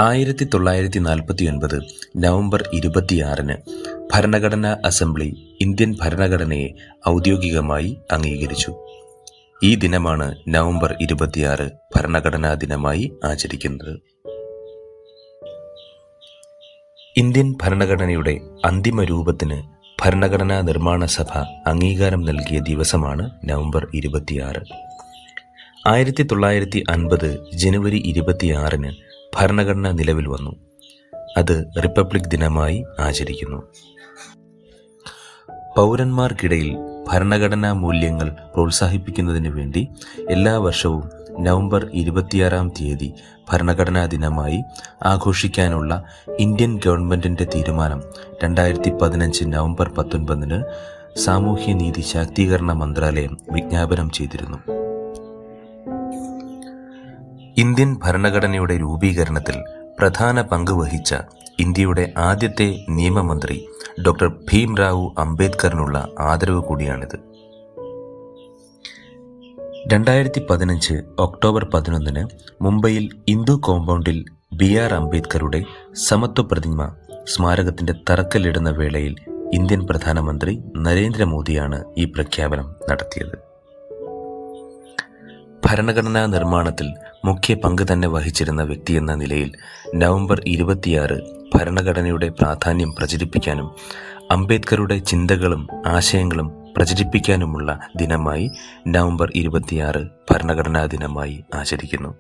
1949 November 26 ഭരണഘടനാ assembly Indian ഭരണഘടനയെ ഔദ്യോഗികമായി അംഗീകരിച്ചു. ഈ ദിനമാണ് നവംബർ 26 ഭരണഘടനാ ദിനമായി ആചരിക്കുന്നത്. ഇന്ത്യൻ ഭരണഘടനയുടെ അന്തിമ രൂപത്തിന് ഭരണഘടനാ നിർമ്മാണ സഭ അംഗീകാരം നൽകിയ ദിവസമാണ് നവംബർ 26. 1950 ജനുവരി 26 ഭരണഘടന നിലവിൽ വന്നു. അത് റിപ്പബ്ലിക് ദിനമായി ആചരിക്കുന്നു. പൗരന്മാർക്കിടയിൽ ഭരണഘടനാ മൂല്യങ്ങൾ പ്രോത്സാഹിപ്പിക്കുന്നതിന് വേണ്ടി എല്ലാ വർഷവും നവംബർ 26 ഭരണഘടനാ ദിനമായി ആഘോഷിക്കാനുള്ള ഇന്ത്യൻ ഗവൺമെൻറ്റിൻ്റെ തീരുമാനം 2015 നവംബർ 19 സാമൂഹ്യനീതി ശാക്തീകരണ മന്ത്രാലയം വിജ്ഞാപനം ചെയ്തിരുന്നു. ഇന്ത്യൻ ഭരണഘടനയുടെ രൂപീകരണത്തിൽ പ്രധാന പങ്ക് വഹിച്ച ഇന്ത്യയുടെ ആദ്യത്തെ നിയമമന്ത്രി ഡോക്ടർ ഭീംറാവു അംബേദ്കറിനുള്ള ആദരവ് കൂടിയാണിത്. 2015 ഒക്ടോബർ 11 മുംബൈയിൽ ഇന്ദു കോമ്പൗണ്ടിൽ BR അംബേദ്കറുടെ സമത്വ പ്രതിമ സ്മാരകത്തിന്റെ തറക്കല്ലിടുന്ന വേളയിൽ ഇന്ത്യൻ പ്രധാനമന്ത്രി നരേന്ദ്രമോദിയാണ് ഈ പ്രഖ്യാപനം നടത്തിയത്. ഭരണഘടനാ നിർമ്മാണത്തിൽ മുഖ്യ പങ്ക് തന്നെ വഹിച്ചിരുന്ന വ്യക്തിയെന്ന നിലയിൽ നവംബർ 26 ഭരണഘടനയുടെ പ്രാധാന്യം പ്രചരിപ്പിക്കാനും അംബേദ്കറുടെ ചിന്തകളും ആശയങ്ങളും പ്രചരിപ്പിക്കാനുമുള്ള ദിനമായി നവംബർ 26 ഭരണഘടനാ ദിനമായി ആചരിക്കുന്നു.